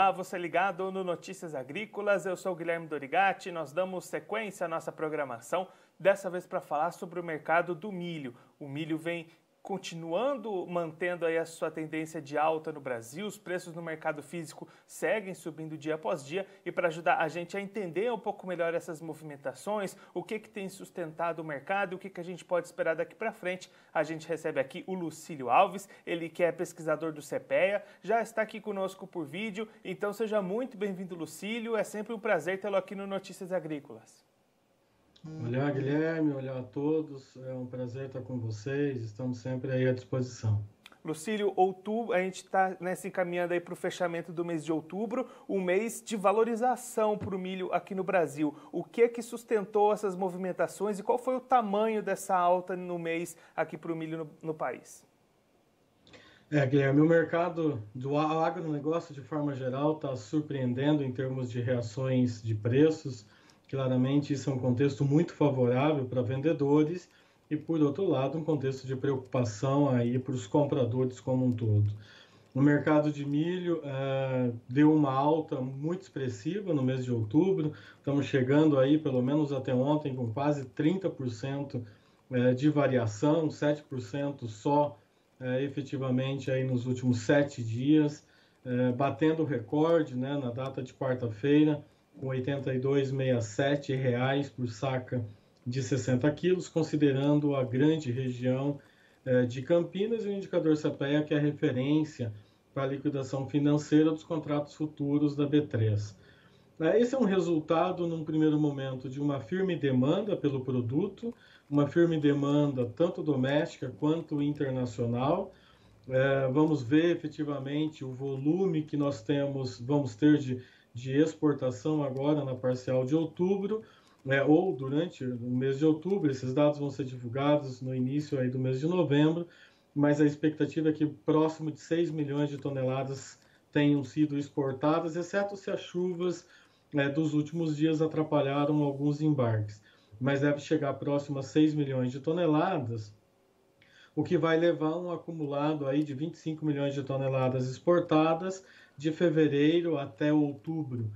Olá, você ligado no Notícias Agrícolas, eu sou o Guilherme Dorigatti, nós damos sequência à nossa programação, dessa vez para falar sobre o mercado do milho. O milho vem continuando mantendo aí a sua tendência de alta no Brasil, os preços no mercado físico seguem subindo dia após dia e para ajudar a gente a entender um pouco melhor essas movimentações, o que tem sustentado o mercado, o que a gente pode esperar daqui para frente, a gente recebe aqui o Lucílio Alves, ele que é pesquisador do CPEA, já está aqui conosco por vídeo, então seja muito bem-vindo, Lucílio, é sempre um prazer tê-lo aqui no Notícias Agrícolas. Olá, Guilherme, olá a todos, é um prazer estar com vocês, estamos sempre aí à disposição. Lucílio, outubro, a gente está se encaminhando aí para o fechamento do mês de outubro, um mês de valorização para o milho aqui no Brasil. O que sustentou essas movimentações e qual foi o tamanho dessa alta no mês aqui para o milho no país? Guilherme, o mercado do agronegócio, de forma geral, está surpreendendo em termos de reações de preços. Claramente, isso é um contexto muito favorável para vendedores e, por outro lado, um contexto de preocupação aí para os compradores como um todo. O mercado de milho deu uma alta muito expressiva no mês de outubro. Estamos chegando aí, pelo menos até ontem, com quase 30% de variação, 7% só efetivamente aí nos últimos 7 dias, batendo o recorde, né, na data de quarta-feira, com R$ 82,67 por saca de 60 quilos, considerando a grande região de Campinas e o indicador CPEA, que é a referência para a liquidação financeira dos contratos futuros da B3. Esse é um resultado, num primeiro momento, de uma firme demanda pelo produto, uma firme demanda tanto doméstica quanto internacional. Vamos ver efetivamente o volume que nós vamos ter de exportação agora na parcial de outubro, ou durante o mês de outubro. Esses dados vão ser divulgados no início aí do mês de novembro, mas a expectativa é que próximo de 6 milhões de toneladas tenham sido exportadas, exceto se as chuvas dos últimos dias atrapalharam alguns embarques. Mas deve chegar próximo a 6 milhões de toneladas, o que vai levar um acumulado aí de 25 milhões de toneladas exportadas de fevereiro até outubro,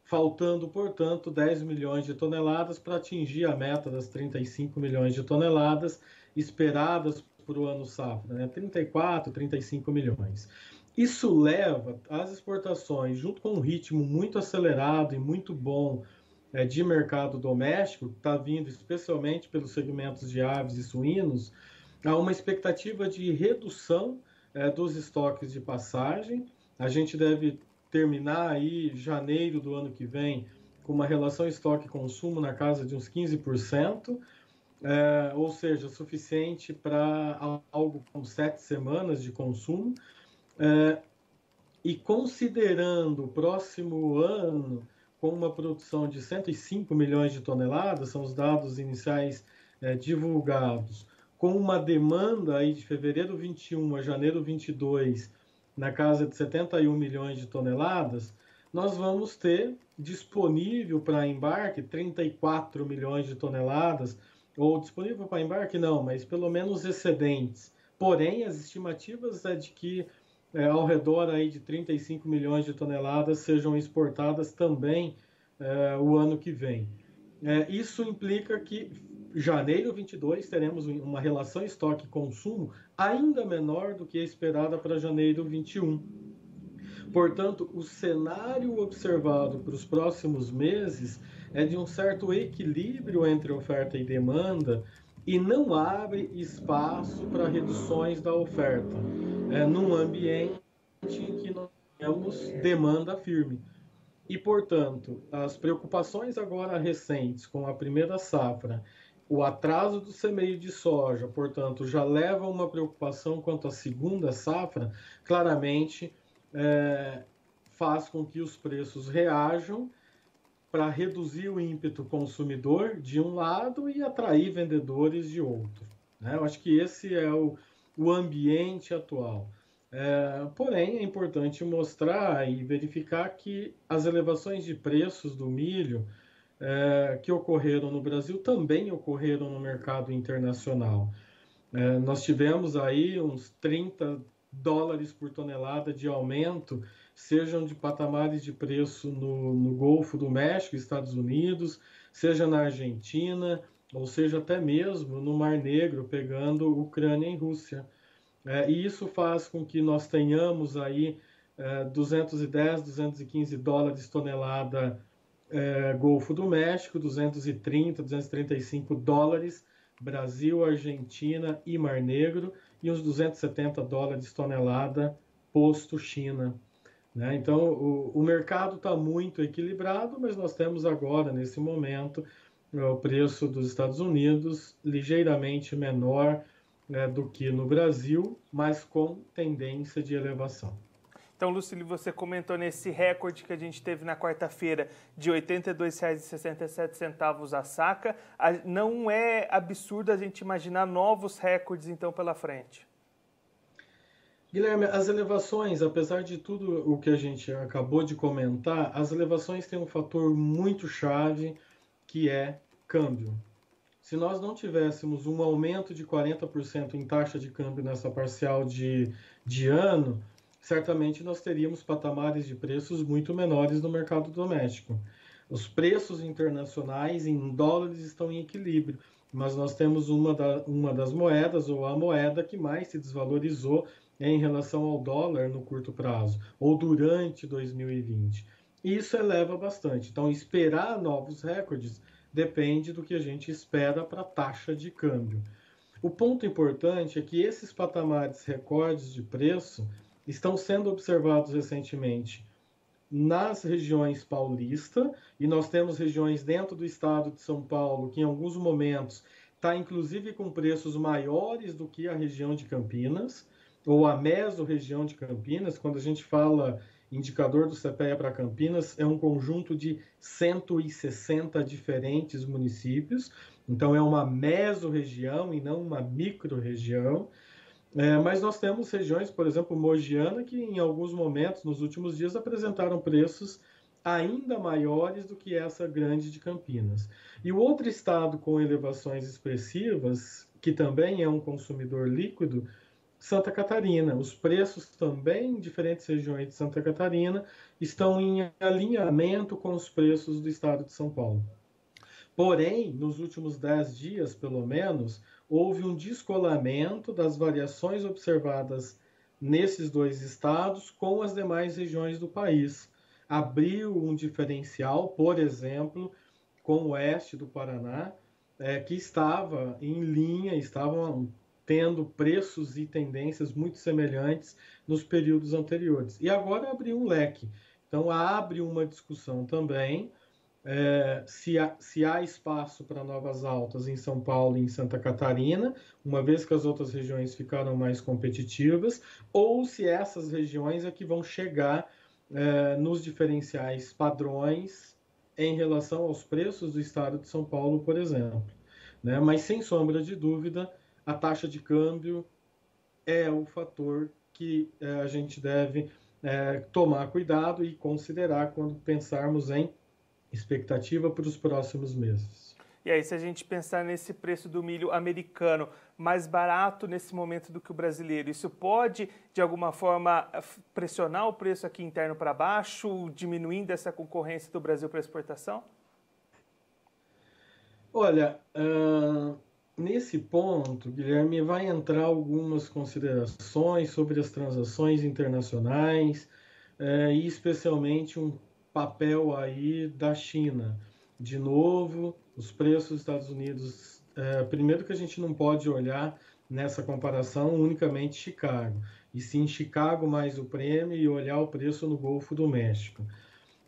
faltando, portanto, 10 milhões de toneladas para atingir a meta das 35 milhões de toneladas esperadas para o ano safra, né? 34, 35 milhões. Isso leva as exportações, junto com um ritmo muito acelerado e muito bom de mercado doméstico, que está vindo especialmente pelos segmentos de aves e suínos, a uma expectativa de redução dos estoques de passagem. A gente deve terminar aí janeiro do ano que vem com uma relação estoque-consumo na casa de uns 15%, ou seja, suficiente para algo como 7 semanas de consumo. E considerando o próximo ano com uma produção de 105 milhões de toneladas, são os dados iniciais divulgados, com uma demanda aí de fevereiro 21 a janeiro 22 na casa de 71 milhões de toneladas, nós vamos ter disponível para embarque 34 milhões de toneladas, ou disponível para embarque não, mas pelo menos excedentes. Porém, as estimativas é de que ao redor aí de 35 milhões de toneladas sejam exportadas também o ano que vem. Isso implica que janeiro 22 teremos uma relação estoque-consumo ainda menor do que a esperada para janeiro 21. Portanto, o cenário observado para os próximos meses é de um certo equilíbrio entre oferta e demanda e não abre espaço para reduções da oferta, num ambiente em que nós temos demanda firme. E, portanto, as preocupações agora recentes com a primeira safra, o atraso do semeio de soja, portanto, já leva a uma preocupação quanto à segunda safra, claramente faz com que os preços reajam para reduzir o ímpeto consumidor de um lado e atrair vendedores de outro. Eu acho que esse é o ambiente atual. Porém, é importante mostrar e verificar que as elevações de preços do milho que ocorreram no Brasil também ocorreram no mercado internacional. Nós tivemos aí uns 30 dólares por tonelada de aumento sejam de patamares de preço no Golfo do México, Estados Unidos, seja na Argentina, ou seja até mesmo no Mar Negro, pegando Ucrânia e Rússia. E isso faz com que nós tenhamos aí 210, 215 dólares tonelada Golfo do México, 230, 235 dólares Brasil, Argentina e Mar Negro, e uns 270 dólares tonelada posto China. Né? Então, o mercado está muito equilibrado, mas nós temos agora, nesse momento, o preço dos Estados Unidos ligeiramente menor do que no Brasil, mas com tendência de elevação. Então, Lucílio, você comentou nesse recorde que a gente teve na quarta-feira de R$ 82,67 a saca. Não é absurdo a gente imaginar novos recordes, então, pela frente? Guilherme, as elevações, apesar de tudo o que a gente acabou de comentar, as elevações têm um fator muito chave, que é câmbio. Se nós não tivéssemos um aumento de 40% em taxa de câmbio nessa parcial de ano, certamente nós teríamos patamares de preços muito menores no mercado doméstico. Os preços internacionais em dólares estão em equilíbrio, mas nós temos uma das moedas, ou a moeda que mais se desvalorizou em relação ao dólar no curto prazo, ou durante 2020. E isso eleva bastante. Então, esperar novos recordes depende do que a gente espera para a taxa de câmbio. O ponto importante é que esses patamares recordes de preço estão sendo observados recentemente nas regiões paulista, e nós temos regiões dentro do estado de São Paulo que em alguns momentos está inclusive com preços maiores do que a região de Campinas, ou a mesorregião de Campinas. Quando a gente fala indicador do CPEA para Campinas, é um conjunto de 160 diferentes municípios, então é uma mesorregião e não uma micro-região. Mas nós temos regiões, por exemplo, Mogiana, que em alguns momentos, nos últimos dias, apresentaram preços ainda maiores do que essa grande de Campinas. E o outro estado com elevações expressivas, que também é um consumidor líquido, Santa Catarina. Os preços também em diferentes regiões de Santa Catarina estão em alinhamento com os preços do estado de São Paulo. Porém, nos últimos 10 dias, pelo menos, houve um descolamento das variações observadas nesses dois estados com as demais regiões do país. Abriu um diferencial, por exemplo, com o oeste do Paraná, que estava em linha, estavam tendo preços e tendências muito semelhantes nos períodos anteriores. E agora abriu um leque. Então, abre uma discussão também se há espaço para novas altas em São Paulo e em Santa Catarina, uma vez que as outras regiões ficaram mais competitivas, ou se essas regiões é que vão chegar nos diferenciais padrões em relação aos preços do estado de São Paulo, por exemplo. Né? Mas, sem sombra de dúvida, a taxa de câmbio é o fator que a gente deve tomar cuidado e considerar quando pensarmos em expectativa para os próximos meses. E aí, se a gente pensar nesse preço do milho americano mais barato nesse momento do que o brasileiro, isso pode, de alguma forma, pressionar o preço aqui interno para baixo, diminuindo essa concorrência do Brasil para exportação? Olha, nesse ponto, Guilherme, vai entrar algumas considerações sobre as transações internacionais e especialmente um papel aí da China. De novo, os preços dos Estados Unidos, primeiro que a gente não pode olhar nessa comparação unicamente Chicago, e sim Chicago mais o prêmio e olhar o preço no Golfo do México.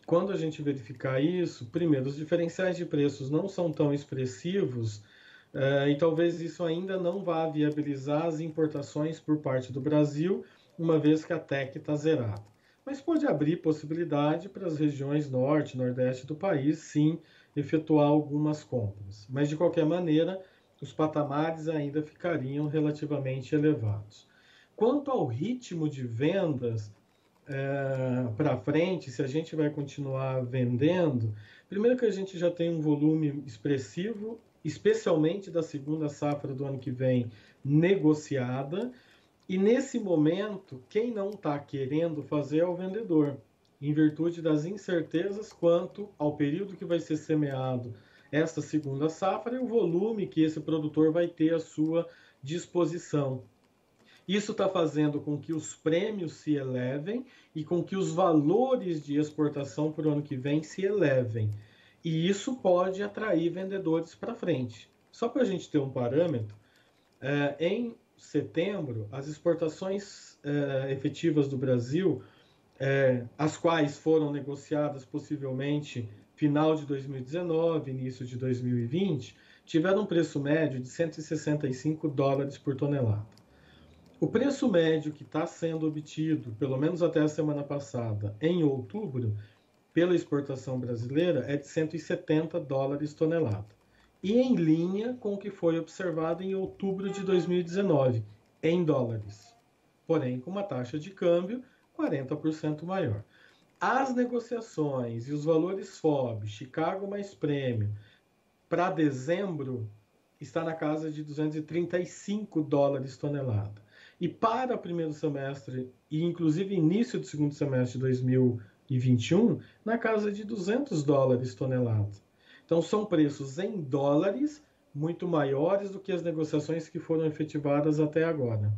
Quando a gente verificar isso, primeiro, os diferenciais de preços não são tão expressivos e talvez isso ainda não vá viabilizar as importações por parte do Brasil, uma vez que a TEC está zerada. Mas pode abrir possibilidade para as regiões norte, nordeste do país, sim, efetuar algumas compras. Mas, de qualquer maneira, os patamares ainda ficariam relativamente elevados. Quanto ao ritmo de vendas para frente, se a gente vai continuar vendendo, primeiro que a gente já tem um volume expressivo, especialmente da segunda safra do ano que vem, negociada, e nesse momento, quem não está querendo fazer é o vendedor. em virtude das incertezas quanto ao período que vai ser semeado esta segunda safra e o volume que esse produtor vai ter à sua disposição. Isso está fazendo com que os prêmios se elevem e com que os valores de exportação para o ano que vem se elevem. E isso pode atrair vendedores para frente. Só para a gente ter um parâmetro, em setembro, as exportações efetivas do Brasil, as quais foram negociadas possivelmente final de 2019, início de 2020, tiveram um preço médio de $165 por tonelada. O preço médio que está sendo obtido, pelo menos até a semana passada, em outubro, pela exportação brasileira, é de $170 tonelada. E em linha com o que foi observado em outubro de 2019, em dólares. Porém, com uma taxa de câmbio 40% maior. As negociações e os valores FOB, Chicago mais prêmio, para dezembro, está na casa de $235 tonelada. E para o primeiro semestre, e inclusive início do segundo semestre de 2021, na casa de $200 tonelada. Então, são preços em dólares muito maiores do que as negociações que foram efetivadas até agora.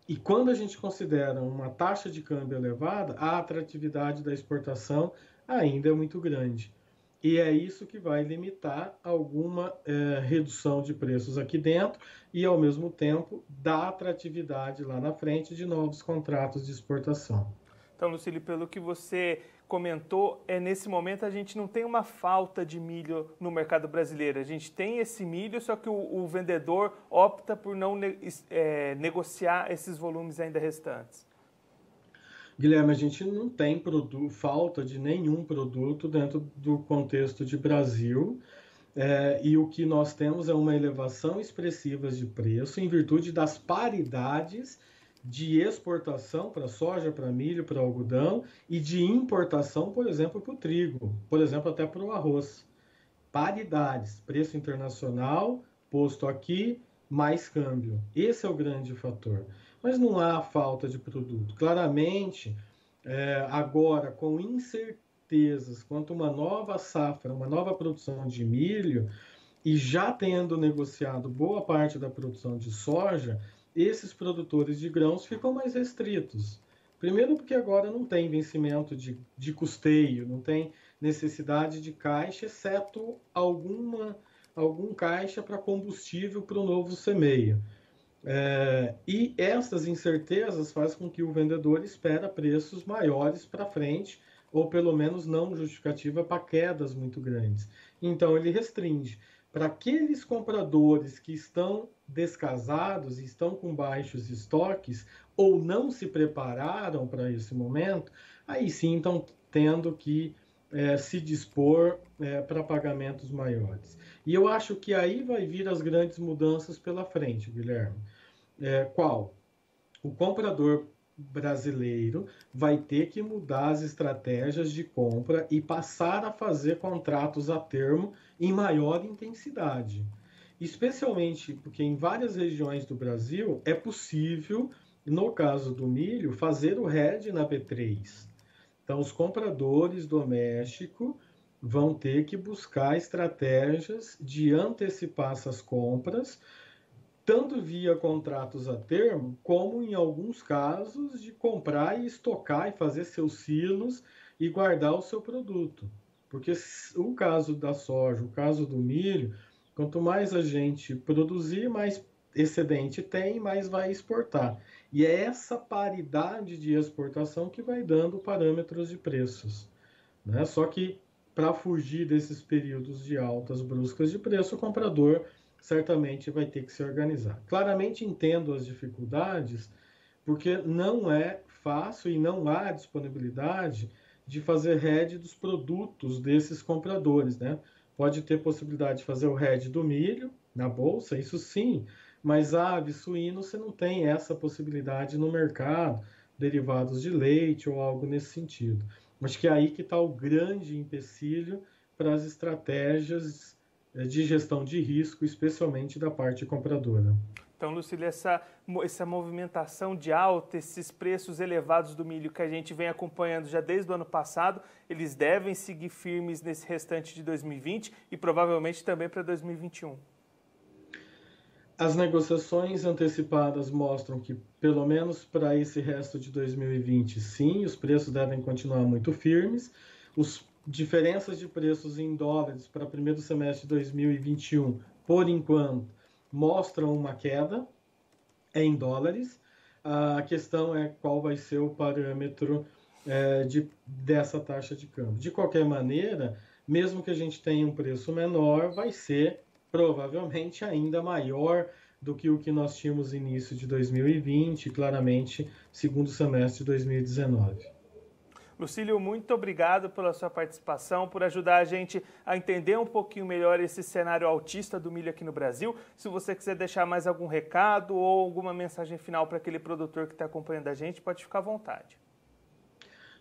E quando a gente considera uma taxa de câmbio elevada, a atratividade da exportação ainda é muito grande. E é isso que vai limitar alguma redução de preços aqui dentro e, ao mesmo tempo, dar atratividade lá na frente de novos contratos de exportação. Então, Lucílio, pelo que você comentou, nesse momento a gente não tem uma falta de milho no mercado brasileiro. A gente tem esse milho, só que o vendedor opta por não negociar esses volumes ainda restantes. Guilherme, a gente não tem falta de nenhum produto dentro do contexto de Brasil, e o que nós temos é uma elevação expressiva de preço em virtude das paridades de exportação para soja, para milho, para algodão e de importação, por exemplo, para o trigo, por exemplo, até para o arroz. Paridades, preço internacional posto aqui, mais câmbio. Esse é o grande fator. Mas não há falta de produto. Claramente, agora, com incertezas quanto a uma nova safra, uma nova produção de milho, e já tendo negociado boa parte da produção de soja, esses produtores de grãos ficam mais restritos. Primeiro porque agora não tem vencimento de custeio, não tem necessidade de caixa, exceto algum caixa para combustível para o novo semeio. E essas incertezas fazem com que o vendedor espere preços maiores para frente, ou pelo menos não justificativa para quedas muito grandes. Então ele restringe. Para aqueles compradores que estão descasados, estão com baixos estoques, ou não se prepararam para esse momento, aí sim estão tendo que se dispor para pagamentos maiores. E eu acho que aí vai vir as grandes mudanças pela frente, Guilherme. Qual? O comprador brasileiro vai ter que mudar as estratégias de compra e passar a fazer contratos a termo em maior intensidade. Especialmente porque em várias regiões do Brasil é possível, no caso do milho, fazer o hedge na B3. Então, os compradores domésticos vão ter que buscar estratégias de antecipar essas compras, tanto via contratos a termo, como em alguns casos de comprar e estocar e fazer seus silos e guardar o seu produto. Porque o caso da soja, o caso do milho, quanto mais a gente produzir, mais excedente tem, mais vai exportar. E é essa paridade de exportação que vai dando parâmetros de preços, né? Só que para fugir desses períodos de altas bruscas de preço, o comprador certamente vai ter que se organizar. Claramente entendo as dificuldades, porque não é fácil e não há disponibilidade de fazer hedge dos produtos desses compradores, né? Pode ter possibilidade de fazer o hedge do milho na bolsa, isso sim, mas ave, suíno, você não tem essa possibilidade no mercado, derivados de leite ou algo nesse sentido. Acho que é aí que está o grande empecilho para as estratégias de gestão de risco, especialmente da parte compradora. Então, Lucílio, essa movimentação de alta, esses preços elevados do milho que a gente vem acompanhando já desde o ano passado, eles devem seguir firmes nesse restante de 2020 e provavelmente também para 2021. As negociações antecipadas mostram que, pelo menos para esse resto de 2020, sim, os preços devem continuar muito firmes. As diferenças de preços em dólares para o primeiro semestre de 2021, por enquanto, mostram uma queda em dólares. A questão é qual vai ser o parâmetro dessa taxa de câmbio. De qualquer maneira, mesmo que a gente tenha um preço menor, vai ser provavelmente ainda maior do que o que nós tínhamos no início de 2020, claramente segundo semestre de 2019. Lucílio, muito obrigado pela sua participação, por ajudar a gente a entender um pouquinho melhor esse cenário altista do milho aqui no Brasil. Se você quiser deixar mais algum recado ou alguma mensagem final para aquele produtor que está acompanhando a gente, pode ficar à vontade.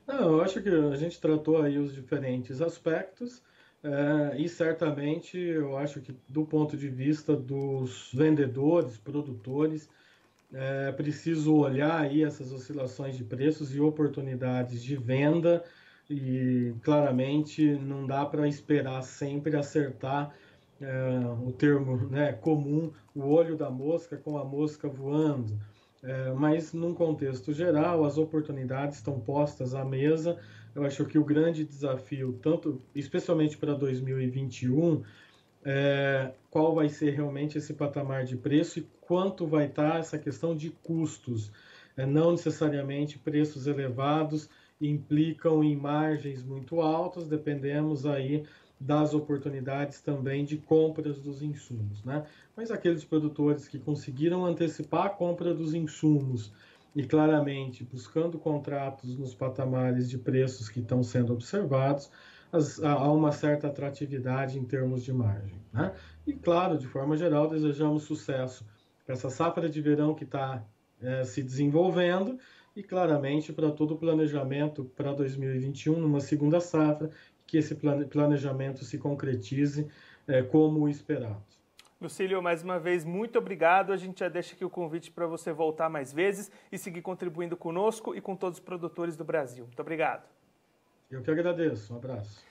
Não, eu acho que a gente tratou aí os diferentes aspectos e certamente eu acho que do ponto de vista dos vendedores, produtores, é preciso olhar aí essas oscilações de preços e oportunidades de venda e claramente não dá para esperar sempre acertar o termo, né, comum, o olho da mosca com a mosca voando. Mas num contexto geral, as oportunidades estão postas à mesa. Eu acho que o grande desafio, tanto especialmente para 2021, qual vai ser realmente esse patamar de preço e quanto vai estar essa questão de custos. Não necessariamente preços elevados implicam em margens muito altas, dependemos aí das oportunidades também de compras dos insumos, né? Mas aqueles produtores que conseguiram antecipar a compra dos insumos e claramente buscando contratos nos patamares de preços que estão sendo observados, há uma certa atratividade em termos de margem, né? E claro, de forma geral, desejamos sucesso para essa safra de verão que está se desenvolvendo e claramente para todo o planejamento para 2021, numa segunda safra, que esse planejamento se concretize como o esperado. Lucílio, mais uma vez, muito obrigado. A gente já deixa aqui o convite para você voltar mais vezes e seguir contribuindo conosco e com todos os produtores do Brasil. Muito obrigado. Eu que agradeço. Um abraço.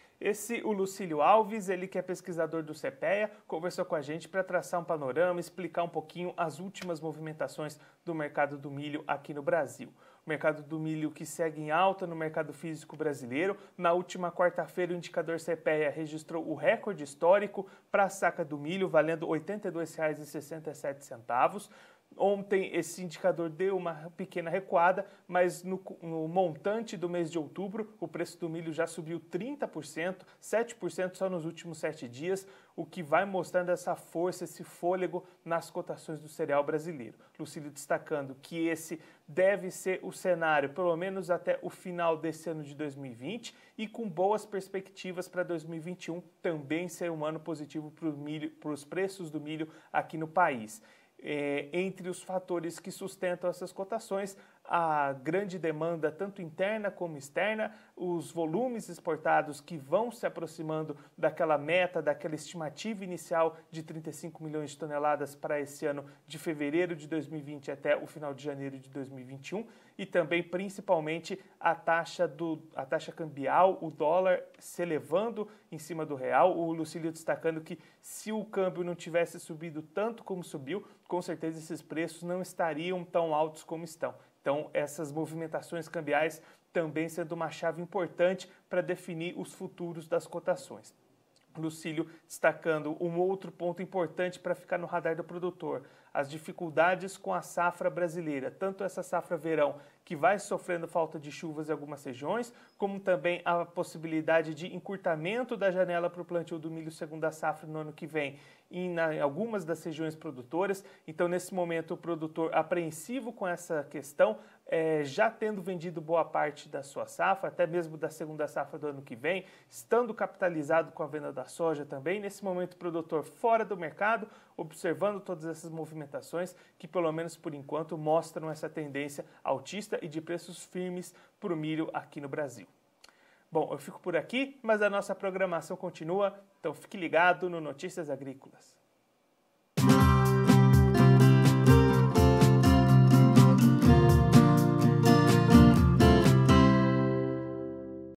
O Lucílio Alves, ele que é pesquisador do CPEA, conversou com a gente para traçar um panorama, explicar um pouquinho as últimas movimentações do mercado do milho aqui no Brasil. O mercado do milho que segue em alta no mercado físico brasileiro. Na última quarta-feira, o indicador CPEA registrou o recorde histórico para a saca do milho, valendo R$ 82,67. Ontem esse indicador deu uma pequena recuada, mas no montante do mês de outubro, o preço do milho já subiu 30%, 7% só nos últimos 7 dias, o que vai mostrando essa força, esse fôlego nas cotações do cereal brasileiro. Lucílio destacando que esse deve ser o cenário, pelo menos até o final desse ano de 2020, e com boas perspectivas para 2021 também ser um ano positivo para os preços do milho aqui no país. Entre os fatores que sustentam essas cotações, a grande demanda, tanto interna como externa, os volumes exportados que vão se aproximando daquela meta, daquela estimativa inicial de 35 milhões de toneladas para esse ano, de fevereiro de 2020 até o final de janeiro de 2021, e também, principalmente, a taxa cambial, o dólar se elevando em cima do real. O Lucílio destacando que se o câmbio não tivesse subido tanto como subiu, com certeza esses preços não estariam tão altos como estão. Então, essas movimentações cambiais também sendo uma chave importante para definir os futuros das cotações. Lucílio destacando um outro ponto importante para ficar no radar do produtor, as dificuldades com a safra brasileira, tanto essa safra verão que vai sofrendo falta de chuvas em algumas regiões, como também a possibilidade de encurtamento da janela para o plantio do milho segunda safra no ano que vem em algumas das regiões produtoras. Então, nesse momento, o produtor apreensivo com essa questão, já tendo vendido boa parte da sua safra, até mesmo da segunda safra do ano que vem, estando capitalizado com a venda da soja também. Nesse momento, o produtor fora do mercado, observando todas essas movimentações que, pelo menos por enquanto, mostram essa tendência altista e de preços firmes para o milho aqui no Brasil. Bom, eu fico por aqui, mas a nossa programação continua, então fique ligado no Notícias Agrícolas.